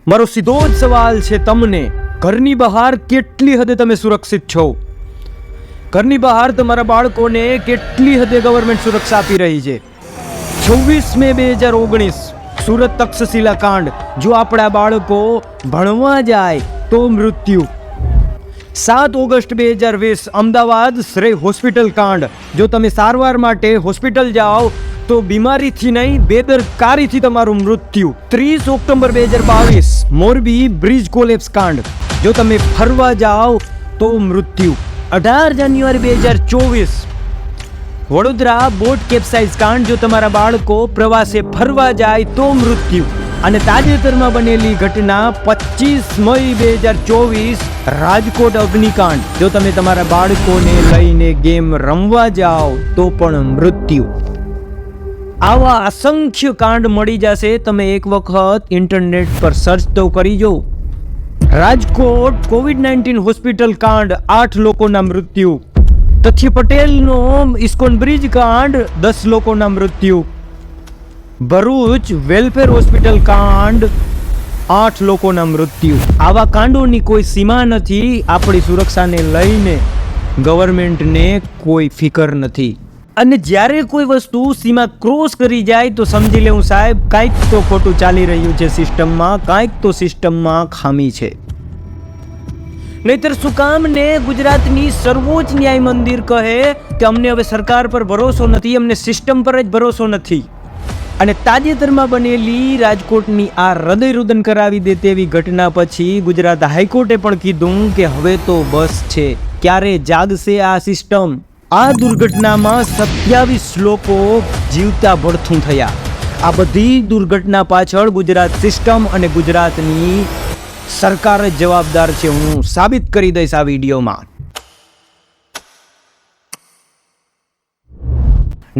મારો સીધો જ સવાલ છે તમને, ઘરની બહાર કેટલી હદે તમે સુરક્ષિત છો? ઘરની બહાર તમારા બાળકોને કેટલી હદે ગવર્મેન્ટ સુરક્ષા આપી રહી છે? 26 મે 2019 સુરત તક્ષશિલા કાંડ, જો આપણા બાળકો ભણવા જાય તો મૃત્યુ. 7 ઓગસ્ટ 2020 અમદાવાદ શ્રેય હોસ્પિટલ કાંડ, જો તમે સારવાર માટે હોસ્પિટલ જાઓ તો બીમારીથી નહીં બેદરકારીથી તમારું મૃત્યુ. 30 ઓક્ટોબર 2022 મોરબી બ્રિજ કોલેપ્સ કાંડ, જો તમે ફરવા જાઓ તો મૃત્યુ. 18 જાન્યુઆરી 2024 વડોદરા બોટ કેપ્સાઇઝ કાંડ, જો તમારા બાળકો પ્રવાસે ફરવા જાય તો મૃત્યુ. અને તાજેતરમાં બનેલી ઘટના 25 મઈ 2024 રાજકોટ અગ્નિકાંડ, જો તમે તમારા બાળકોને લઈને ગેમ રમવા જાઓ તો પણ મૃત્યુ. આવા અસંખ્ય કાંડ મળી જશે, તમે એક વખત ઇન્ટરનેટ પર સર્ચ તો કરી જો. રાજકોટ કોવિડ-19 હોસ્પિટલ કાંડ, 8 લોકોના મૃત્યુ. તથ્ય પટેલનો ઇસ્કોન બ્રિજ કાંડ, 10 લોકોના મૃત્યુ. ભરૂચ વેલફેર હોસ્પિટલ કાંડ, 8 લોકોના મૃત્યુ. આવા કાંડોની કોઈ સીમા નથી. આપણી સુરક્ષાને લઈને ગવર્મેન્ટને કોઈ ફિકર નથી. અને જ્યારે કોઈ વસ્તુ સીમા ક્રોસ કરી જાય તો સમજી લેવું સાહેબ, કાંઈક તો ખોટું ચાલી રહ્યું છે સિસ્ટમમાં, કાંઈક તો સિસ્ટમમાં ખામી છે. નહીતર શું કામ ને ગુજરાતની સર્વોચ્ચ ન્યાય મંદિર કહે કે અમને હવે સરકાર પર ભરોસો નથી, અમને સિસ્ટમ પર જ ભરોસો નથી. અને તાજેતરમાં બનેલી રાજકોટની આ હૃદયરુદન કરાવી દે તેવી ઘટના પછી ગુજરાત હાઈકોર્ટે પણ કીધું કે હવે તો બસ છે, ક્યારે જાગશે આ સિસ્ટમ. આ દુર્ઘટનામાં 27 લોકો જીવતા ભડથું થયા. આ બધી દુર્ઘટના પાછળ ગુજરાત સિસ્ટમ અને ગુજરાતની સરકાર જ જવાબદાર છે. હું સાબિત કરી દઈશ આ વિડીયોમાં.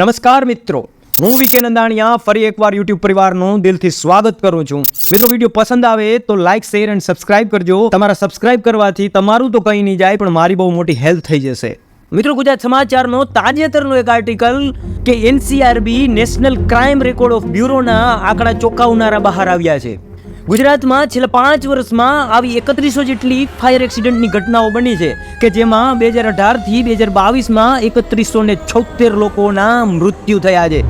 નમસ્કાર મિત્રો, હું વિકે નંદાણીયા ફરી એકવાર યુટ્યુબ પરિવારનું દિલથી સ્વાગત કરું છું. મિત્રો, વિડીયો પસંદ આવે તો લાઇક, શેર અને સબસ્ક્રાઇબ કરજો. તમારા સબસ્ક્રાઇબ કરવાથી તમારું તો કંઈ નહીં જાય, પણ મારી બહુ મોટી હેલ્પ થઈ જશે. મિત્રો, ગુજરાત સમાચારનો તાજેતરનો એક આર્ટિકલ કે NCRB National Crime Record of બ્યુરોના આંકડા ચોંકાવનારા બહાર આવ્યા છે. ગુજરાતમાં છેલ્લા 5 વર્ષમાં આવી 3100 જેટલી ફાયર એક્સિડન્ટની ઘટનાઓ બની છે કે જેમાં 2018 થી 2022માં 3176 લોકોના મૃત્યુ થયા છે.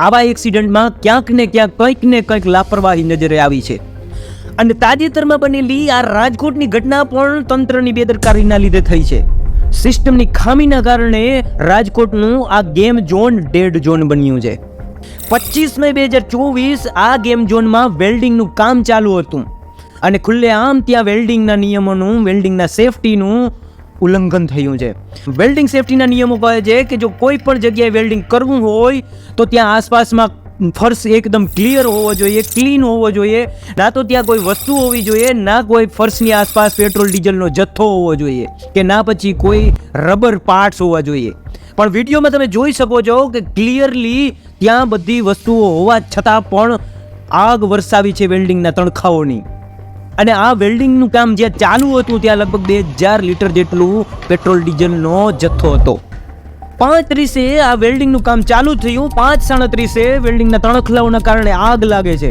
આવા એક્સિડન્ટમાં ક્યાંક ને કંઈક લાપરવાહી નજરે આવી છે. અને તાજેતરમાં બનેલી આ રાજકોટની ઘટના પણ તંત્રની બેદરકારીના લીધે થઈ છે. સિસ્ટમની ખામીના કારણે રાજકોટનું આ ગેમ ઝોન ડેડ ઝોન બન્યું છે. 25 મે 2024 આ ગેમ ઝોનમાં વેલ્ડિંગનું કામ ચાલુ હતું અને ખુલ્લેઆમ ત્યાં વેલ્ડિંગના નિયમોનું, વેલ્ડિંગના સેફટીનું ઉલ્લંઘન થયું છે. વેલ્ડિંગ સેફટીના નિયમો કહે છે કે જો કોઈ પણ જગ્યાએ વેલ્ડિંગ કરવું હોય તો ત્યાં આસપાસમાં ફર્શ એકદમ ક્લિયર હોવો જોઈએ, ક્લીન હોવો જોઈએ, ના તો ત્યાં કોઈ વસ્તુ હોવી જોઈએ, ના કોઈ ફર્શની આસપાસ પેટ્રોલ ડીઝલનો જથ્થો હોવો જોઈએ, કે ના પછી કોઈ રબર પાર્ટ્સ હોવા જોઈએ. પણ વિડીયોમાં તમે જોઈ શકો છો કે ક્લિયરલી ત્યાં બધી વસ્તુઓ હોવા છતાં પણ આગ વરસાવી છે વેલ્ડિંગના તણખાઓની. અને આ વેલ્ડિંગનું કામ જ્યાં ચાલુ હતું ત્યાં લગભગ 2000 લીટર જેટલું પેટ્રોલ ડીઝલનો જથ્થો હતો. 5:30 આ વેલ્ડિંગનું કામ ચાલુ થયું. 5:37 વેલ્ડિંગના તણખલાઓના કારણે આગ લાગે છે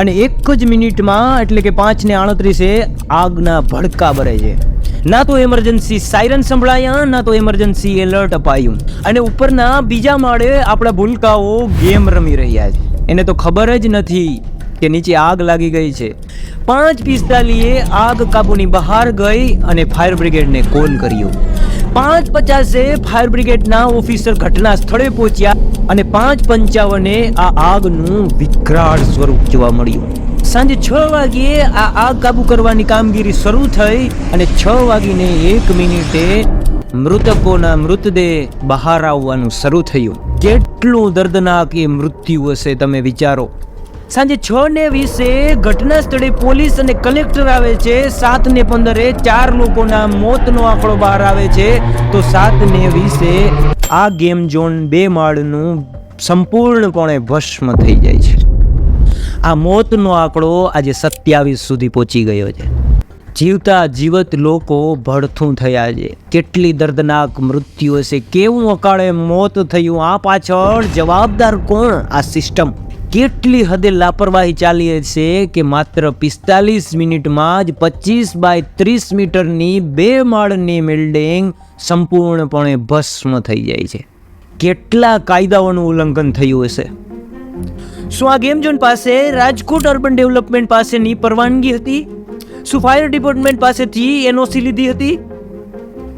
અને એક જ મિનિટમાં એટલે કે 5:38 આગના ભડકા ભરે છે. ના તો એમરજન્સી સાયરન સંભળાયા, ના તો એમરજન્સી એલર્ટ અપાયું. અને ઉપરના બીજા માળે આપણા ભૂલકાઓ ગેમ રમી રહ્યા છે. એને તો ખબર જ નથી કે નીચે આગ લાગી ગઈ છે. 5:45 આગ કાબુની બહાર ગઈ અને ફાયર બ્રિગેડને કોલ કર્યો. 5:50 ફાયર બ્રિગેડના ઓફિસર ઘટના સ્થળે પહોંચ્યા અને 5:55 આ આગનું વિકરાળ સ્વરૂપ જોવા મળ્યું. સાંજે 6 વાગ્યે આ આગ કાબુ કરવાની કામગીરી શરૂ થઈ અને 6:01 મૃતકોના મૃતદેહ બહાર આવવાનું શરૂ થયું. કેટલું દર્દનાક એ મૃત્યુ હશે તમે વિચારો. સાંજે 6:20 ઘટના સ્થળે પોલીસ અને કલેક્ટર આવે છે. 7:15 4 લોકોના મોતનો આંકડો બહાર આવે છે. તો 7:20 આ ગેમ ઝોન 2 માળનું સંપૂર્ણપણે ભસ્મ થઈ જાય છે. આ મોતનો આંકડો આજે 27 સુધી પહોંચી ગયો છે. જીવતા જીવત લોકો ભડથું થયા છે. કેટલી દર્દનાક મૃત્યુ હશે, કેવું અકાળે મોત થયું, આ પાછળ જવાબદાર કોણ? આ સિસ્ટમ. કેટલી હદે લાપરવાહી ચાલી છે કે માત્ર 45 મિનિટમાં જ 25 બાય 30 મીટરની 2 માળની બિલ્ડિંગ સંપૂર્ણપણે ભસ્મ થઈ જાય છે. કેટલા કાયદાઓનું ઉલ્લંઘન થયું હશે. શું આ ગેમ ઝોન પાસે રાજકોટ અર્બન ડેવલપમેન્ટ પાસેની પરવાનગી હતી? શું ફાયર ડિપાર્ટમેન્ટ પાસેથી એનઓસી લીધી હતી?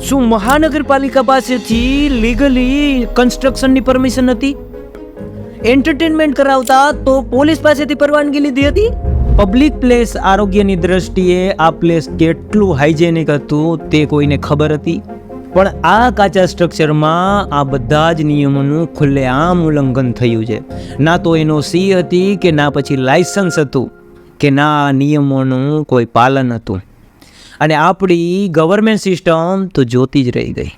શું મહાનગરપાલિકા પાસેથી લીગલી કન્સ્ટ્રક્શનની પરમિશન હતી? એન્ટરટેનમેન્ટ કરાવતા તો પોલીસ પાસેથી પરવાનગી લીધી હતી? પબ્લિક પ્લેસ આરોગ્યની દ્રષ્ટિએ આ પ્લેસ કેટલું હાઇજેનિક હતું તે કોઈને ખબર હતી? પણ આ કાચા સ્ટ્રક્ચરમાં આ બધા જ નિયમોનું ખુલ્લેઆમ ઉલ્લંઘન થયું છે. ના તો એનઓસી હતી કે ના પછી લાયસન્સ હતું કે ના નિયમોનું કોઈ પાલન હતું. અને આપણી ગવર્મેન્ટ સિસ્ટમ તો જોતી જ રહી ગઈ.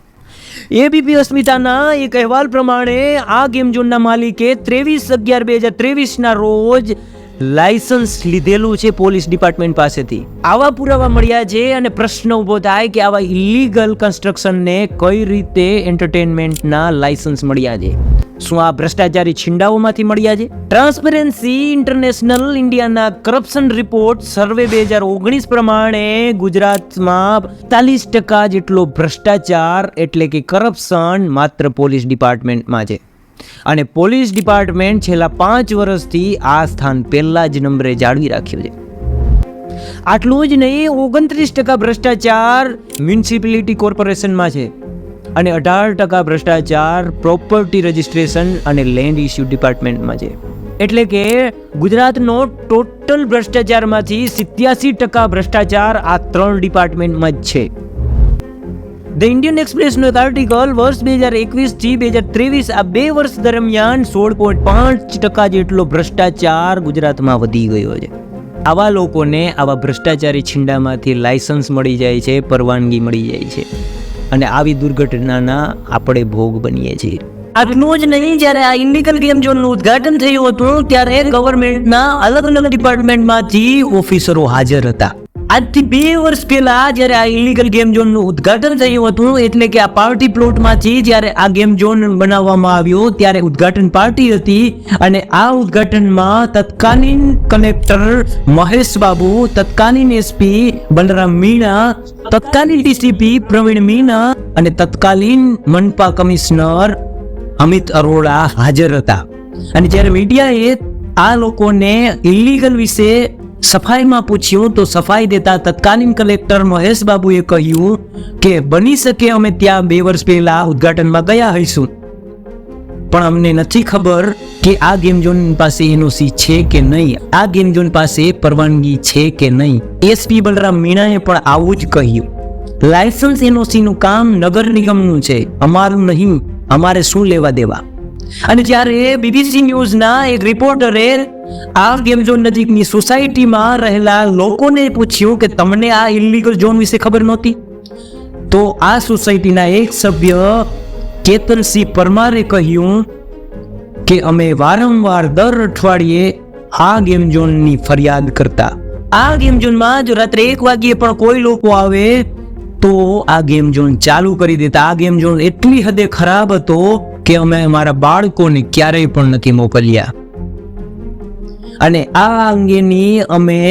એબીપી અસ્મિતાના એક અહેવાલ પ્રમાણે આ ગેમ ઝોનના માલિકે 23/11/2023 રોજ લાયસન્સ લીધેલું છે પોલીસ ડિપાર્ટમેન્ટ પાસેથી. આવા પુરાવા મળ્યા છે અને પ્રશ્ન ઊભો થાય કે આવા ઇલીગલ કન્સ્ટ્રક્શનને કઈ રીતે એન્ટરટેનમેન્ટના લાયસન્સ મળ્યા છે? શું આ ભ્રષ્ટાચારી છીંડાઓમાંથી મળ્યા છે? ટ્રાન્સપરન્સી ઇન્ટરનેશનલ ઇન્ડિયાના કરપ્શન રિપોર્ટ સર્વે 2019 પ્રમાણે ગુજરાતમાં 45% જેટલો ભ્રષ્ટાચાર એટલે કે કરપ્શન માત્ર પોલીસ ડિપાર્ટમેન્ટમાં છે. અને પોલીસ ડિપાર્ટમેન્ટ છેલ્લા 5 વર્ષથી આ સ્થાન પહેલા જ નંબરે જાળવી રાખ્યું છે. આટલું જ નહીં, 29% ભ્રષ્ટાચાર મ્યુનિસિપાલિટી કોર્પોરેશનમાં છે અને 18% ભ્રષ્ટાચાર પ્રોપર્ટી રજિસ્ટ્રેશન અને લેન્ડ ઇસ્યુ ડિપાર્ટમેન્ટમાં છે. એટલે કે ગુજરાતનો ટોટલ ભ્રષ્ટાચારમાંથી 87% ભ્રષ્ટાચાર આ 3 ડિપાર્ટમેન્ટમાં જ છે. ધ ઇન્ડિયન એક્સપ્રેસનો એક આર્ટિકલ વર્ષ 2021 થી 2023 આ 2 વર્ષ દરમિયાન 16.5% જેટલો ભ્રષ્ટાચાર ગુજરાતમાં વધી ગયો છે. આવા લોકોને આવા ભ્રષ્ટાચારી છીંડામાંથી લાયસન્સ મળી જાય છે, પરવાનગી મળી જાય છે અને આવી દુર્ઘટનાના આપણે ભોગ બનીએ છીએ. આટલું જ નહીં, જ્યારે આ ઇલીગલ ગેમ ઝોનનું ઉદ્ઘાટન થયું હતું ત્યારે ગવર્મેન્ટના અલગ અલગ ડિપાર્ટમેન્ટમાંથી ઓફિસરો હાજર હતા. આજથી 2 વર્ષ પહેલા જ્યારે આ ઇલીગલ ગેમ ઝોનનું ઉદ્ઘાટન થયું હતું, એટલે કે આ પાર્ટી પ્લોટમાંથી જ્યારે આ ગેમ ઝોન બનાવવામાં આવ્યો ત્યારે ઉદ્ઘાટન પાર્ટી હતી અને આ ઉદ્ઘાટનમાં તત્કાલીન કલેક્ટર મહેશ બાબુ, તત્કાલીન એસપી બલરામ મીણા, તત્કાલીન ડીસીપી પ્રવીણ મીણા અને તત્કાલીન મનપા કમિશનર અમિત અરોડા હાજર હતા. અને જ્યારે મીડિયાએ આ લોકોને ઇલીગલ વિશે સફાઈમાં પૂછ્યું તો સફાઈ દેતા તત્કાલીન કલેક્ટર મહેશ બાબુએ કહ્યું કે બની શકે અમે ત્યાં 2 વર્ષ પહેલા ઉદ્ઘાટનમાં ગયા હઈશું, પણ અમને નથી ખબર કે આ ગેમ ઝોન પાસે એનઓસી છે કે નહીં, આ ગેમ ઝોન પાસે પરવાનગી છે કે નહીં. એસપી બલરામ મીણાએ પણ આવું જ કહ્યું. લાયસન્સ એનઓસી નું કામ નગર નિગમનું છે, અમારું નહીં, અમારે શું લેવા દેવા. અને જ્યારે બીબીસી ન્યૂઝના એક રિપોર્ટરે આ ગેમ ઝોન નજીકની સોસાયટીમાં રહેલા લોકોને પૂછ્યું કે તમને આ ઇલીગલ ઝોન વિશે ખબર નહોતી, તો આ સોસાયટીના એક સભ્ય કેતનસિંહ પરમારે કહ્યું કે અમે વારંવાર દર અઠવાડિયે આ ગેમ ઝોનની ફરિયાદ કરતા. આ ગેમ ઝોનમાં જો રાત્રે 1 વાગ્યે પણ કોઈ લોકો આવે તો આ ગેમ ઝોન ચાલુ કરી દેતા. આ ગેમ ઝોન એટલી હદે ખરાબ હતો કે અમે અમારા બાળકોને ક્યારેય પણ નથી મોકલ્યા. અને આ અંગેની અમે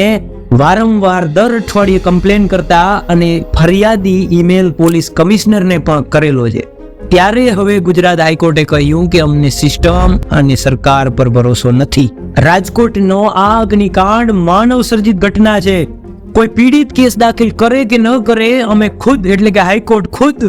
વારંવાર દર અઠવાડિયે કમ્પ્લેન કરતા અને ફરિયાદી ઈમેલ પોલીસ કમિશનરને પણ કરેલો છે. ત્યારે હવે ગુજરાત હાઈકોર્ટે કહ્યું કે અમને સિસ્ટમ અને સરકાર પર ભરોસો નથી. રાજકોટનો આ અગ્નિકાંડ માનવ સર્જિત ઘટના છે. કોઈ પીડિત કેસ દાખલ કરે કે ન કરે, અમે ખુદ એટલે કે હાઈકોર્ટ ખુદ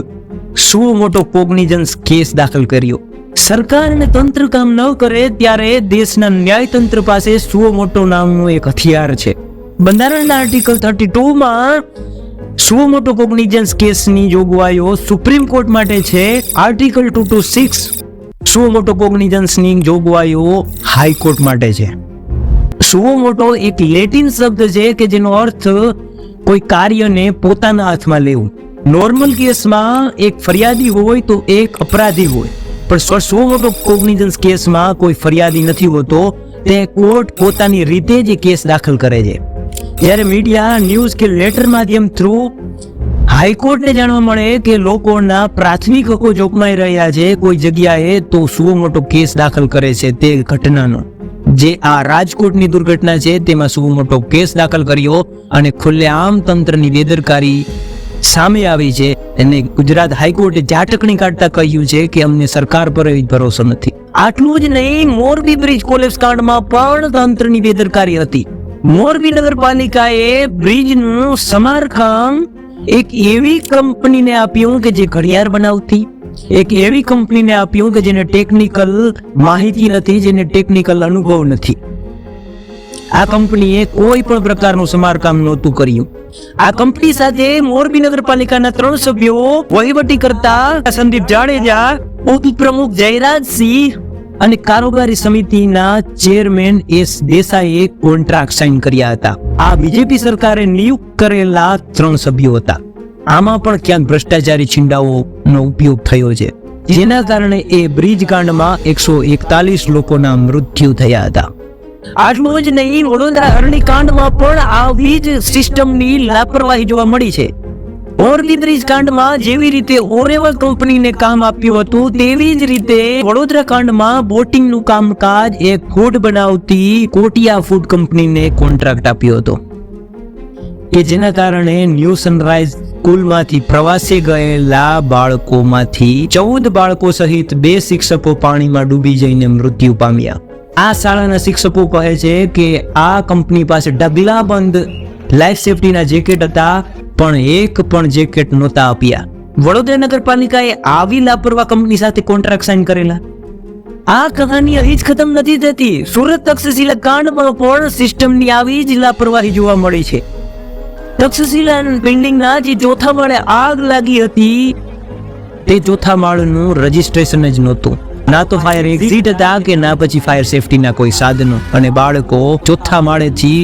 સુઓ મોટો કોગ્નિઝન્સ કેસ દાખલ કર્યો. સરકાર અને તંત્ર કામ ન કરે ત્યારે દેશના ન્યાયતંત્ર પાસે સુઓ મોટો નામનું એક હથિયાર છે. બંધારણના આર્ટિકલ 32માં સુઓ મોટો કોગ્નિઝન્સ કેસની જોગવાઈઓ સુપ્રીમ કોર્ટ માટે છે. આર્ટિકલ 226 સુઓ મોટો કોગ્નિઝન્સની જોગવાઈઓ હાઈકોર્ટ માટે છે. સુઓ મોટો એક લેટિન શબ્દ છે કે જેનો અર્થ કોઈ કાર્યને પોતાના હાથમાં લેવું. નોર્મલ કેસમાં એક ફરિયાદી હોય તો એક અપરાધી હોય, પણ સુઓ મોટો કોગ્નિઝન્સ કેસમાં કોઈ ફરિયાદી નથી હોતો, તે કોર્ટ પોતાની રીતે જ કેસ દાખલ કરે છે. જ્યારે મીડિયા ન્યૂઝ કે લેટર માધ્યમ થ્રુ હાઈકોર્ટને જાણવા મળે કે લોકોના પ્રાથમિક હકો જોખમાઈ રહ્યા છે કોઈ જગ્યાએ, તો સુઓ મોટો કેસ દાખલ કરે છે તે ઘટનાનો. જે આ રાજકોટની દુર્ઘટના છે તેમાં શું મોટો કેસ દાખલ કર્યો અને ખુલ્લેઆમ તંત્રની બેદરકારી સામે આવી છે. અને ગુજરાત હાઈકોર્ટે ઝાટકણી કાઢતા કહ્યું છે કે અમને સરકાર પર ભરોસો નથી. આટલું જ નહીં, મોરબી બ્રિજ કોલેપ્સ કાંડમાં પણ તંત્રની બેદરકારી હતી. મોરબી નગરપાલિકાએ બ્રિજનું સમારકામ એક એવી કંપનીને આપ્યું કે જે ઘડિયાળ બનાવતી, એક એવી કંપનીને આપ્યું કે જેને ટેકનિકલ માહિતી નથી, જેને ટેકનિકલ અનુભવ નથી. આ કંપનીએ કોઈ પણ પ્રકારનું સમારકામ નહોતું કર્યું. આ કંપની સાથે મોરબી નગરપાલિકાના 3 સભ્યો, વહીવટી કરતા સંદીપ જાડેજા, ઉપપ્રમુખ જયરાજસિંહ અને કારોબારી સમિતિના ચેરમેન એસ દેસાઈએ કોન્ટ્રાક્ટ સાઇન કર્યા હતા. આ બીજેપી સરકારે નિયુક્ત કરેલા 3 સભ્યો હતા. આમાં પણ ક્યાંક ભ્રષ્ટાચારી છીંડાઓનો ઉપયોગ થયો છે, જેના કારણે એ બ્રિજ કાંડમાં 141 લોકોના મૃત્યુ થયા હતા. આટલું જ નહીં, વડોદરા અરણી કાંડમાં પણ આવી જ સિસ્ટમની લાપરવાહી જોવા મળી છે. મોરબી બ્રિજ કાંડમાં જેવી રીતે ઓરેવલ કંપનીને કામ આપ્યું હતું, તેવી જ રીતે વડોદરા કાંડમાં બોટિંગનું કામકાજ એક ફૂડ બનાવતી કોટિયા ફૂડ કંપનીને કોન્ટ્રાક્ટ આપ્યો હતો, કે જેના કારણે ન્યૂ સનરાઈઝ સ્કૂલમાંથી પ્રવાસે ગયેલા બાળકોમાંથી 14 બાળકો સહિત 2 શિક્ષકો પાણીમાં ડૂબી જઈને મૃત્યુ પામ્યા. આ શાળાના શિક્ષકો કહે છે કે આ કંપની પાસે ઢગલાબંધ લાઈફ સેફટીના જેકેટ હતા, પણ એક પણ જેકેટ નહોતા આપ્યા. વડોદરા નગરપાલિકાએ આવી લાપરવાહ કંપની સાથે કોન્ટ્રાક્ટ સાઇન કરેલા. આ કહાની અહીં જ ખતમ નથી થતી. સુરત તક્ષશિલા કાંડમાં પણ સિસ્ટમની આવી જ લાપરવાહી જોવા મળી છે. તક્ષશિલા બિલ્ડિંગના જે ચોથા માળે આગ લાગી હતી, તે ચોથા માળનું રજીસ્ટ્રેશન જ નહોતું. ના તો ફાયર એક્ઝિટ હતા કે ના પછી ફાયર સેફટીના કોઈ સાધનો, અને બાળકો ચોથા માળેથી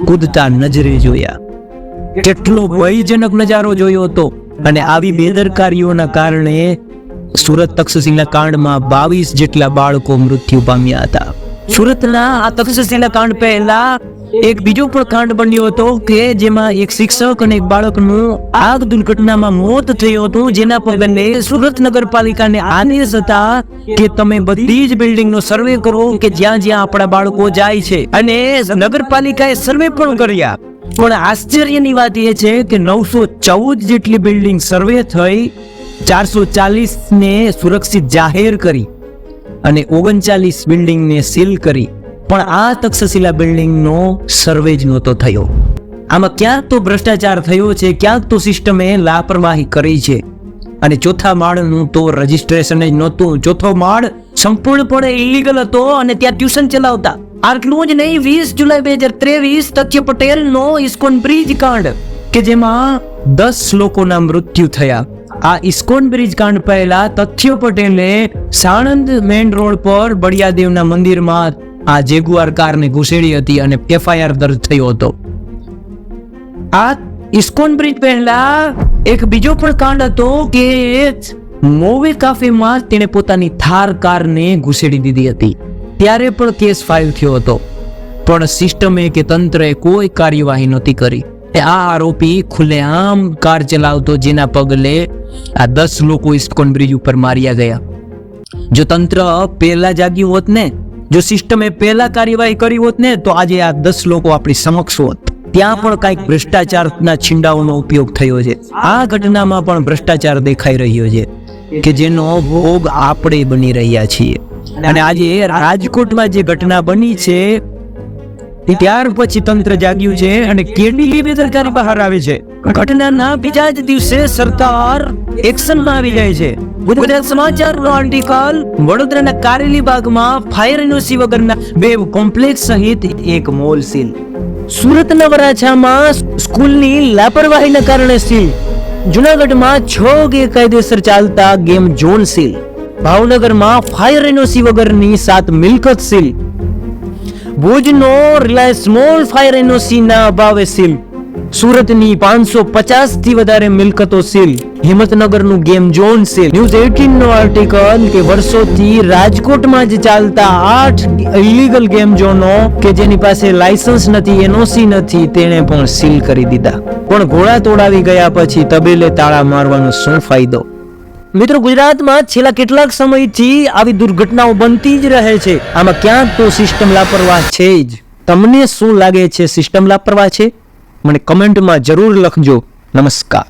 કૂદતા નજરે જોયા. કેટલો ભયજનક નજારો જોયો હતો. અને આવી બેદરકારીઓના કારણે સુરત તક્ષશિલા કાંડમાં 22 જેટલા બાળકો મૃત્યુ પામ્યા હતા. સુરતના આ તક્ષશિલા કાંડ પહેલા એક બીજો પણ કાંડ બન્યો હતો કે જેમાં એક શિક્ષક અને એક બાળકનું આગ દુર્ઘટનામાં મોત થયું હતું, જેના પગલે સુરત નગરપાલિકાને આદેશ હતા કે તમે બધી જ બિલ્ડિંગનો સર્વે કરો કે જ્યાં જ્યાં આપણા બાળકો જાય છે. અને નગરપાલિકાએ સર્વે પણ કર્યા. પણ આશ્ચર્યની વાત એ છે કે 914 જેટલી બિલ્ડિંગ સર્વે થઈ, 440 ને સુરક્ષિત જાહેર કરી અને 39 બિલ્ડિંગને સીલ કરી, પણ આ તક્ષશિલા બિલ્ડિંગનો સર્વે જ નહોતો થયો. આમાં ક્યાંક તો ભ્રષ્ટાચાર થયો છે, ક્યાંક તો સિસ્ટમે લાપરવાહી કરી છે. અને ચોથા માળનું તો રજીસ્ટ્રેશન જ નહોતું. ચોથો માળ સંપૂર્ણપણે ઇલીગલ હતો અને ત્યાં ટ્યુશન ચલાવતા. આટલું જ નહીં, 20 જુલાઈ 2023 તથ્ય પટેલનો ઇસ્કોન બ્રિજ કાંડ કે જેમાં 10 લોકોના મૃત્યુ થયા. આ ઇસ્કોન બ્રિજ કાંડ પહેલા તથ્ય પટેલે સાણંદ મેઇન રોડ પર બળિયાદેવના મંદિરમાં આ જેગુઆર કારને ઘુસેડી હતી અને FIR દર્જ થયો હતો. આ ઇસ્કોન બ્રિજ પહેલા એક બીજો પણ કાંડ હતો કે મોવે કાફેમાં તેણે પોતાની થાર કારને ઘુસેડી દીધી હતી. ત્યારે પણ કેસ ફાઇલ થયો હતો, પણ સિસ્ટમે કે તંત્રએ કોઈ કાર્યવાહી નહોતી કરી. આ આરોપી ખુલ્લેઆમ કાર ચલાવતો, જેના પગલે આ 10 લોકો ઇસ્કોન બ્રિજ ઉપર માર્યા ગયા. જો તંત્ર પહેલા જાગ્યું હોત ને, જો સિસ્ટમે પહેલા કાર્યવાહી કરી હોત ને, તો આજે આ 10 લોકો આપણી સમક્ષ હોત. ત્યાં પણ કઈક ભ્રષ્ટાચારના છીંડાઓનો ઉપયોગ થયો છે. આ ઘટનામાં પણ ભ્રષ્ટાચાર દેખાઈ રહ્યો છે કે જેનો ભોગ આપણે બની રહ્યા છીએ. અને આજે રાજકોટમાં જે ઘટના બની છે, ત્યાર પછી તંત્ર જાગ્યું છે અને કેટલી બેદરકારી બહાર આવે છે. ઘટનાના બીજા જ દિવસે સરકાર એક્શનમાં આવી જાય છે. ગુજરાત સમાચારનો આર્ટિકલ, વડોદરાના કારેલીબાગમાં ફાયર એનઓસી વગરના 2 કોમ્પ્લેક્સ સહિત એક મોલ સીલ. સુરતના વરાછામાં સ્કૂલની લાપરવાહીના કારણે સીલ. જુનાગઢમાં 6 ગેરકાયદેસર ચાલતા ગેમ ઝોન સીલ. ભાવનગરમાં ફાયર એનઓસી વગરની 7 મિલકત સીલ. ભુજનો રિલાયન્સ સ્મોલ ફાયર એનઓસી ના અભાવે સીલ. સુરતની 550 થી વધારે મિલકતો સીલ. હિંમતનગરનું ગેમ ઝોન સીલ. ન્યૂઝ 18 નો આર્ટિકલ કે વર્ષોથી રાજકોટમાં જ ચાલતા 8 ઇલીગલ ગેમ ઝોનો કે જેની પાસે લાયસન્સ નથી, એનઓસી નથી, તેને પણ સીલ કરી દીધા. પણ ઘોડા તોડાવી ગયા પછી તબેલે તાળા મારવાનો શું ફાયદો? મિત્રો ગુજરાતમાં છેલ્લા કેટલાક સમયથી આવી દુર્ઘટનાઓ બનતી જ રહે છે. આમાં ક્યાંક તો સિસ્ટમ લાપરવાહ છે જ. તમને શું લાગે છે, સિસ્ટમ લાપરવાહ છે? મને કમેન્ટમાં જરૂર લખજો. નમસ્કાર.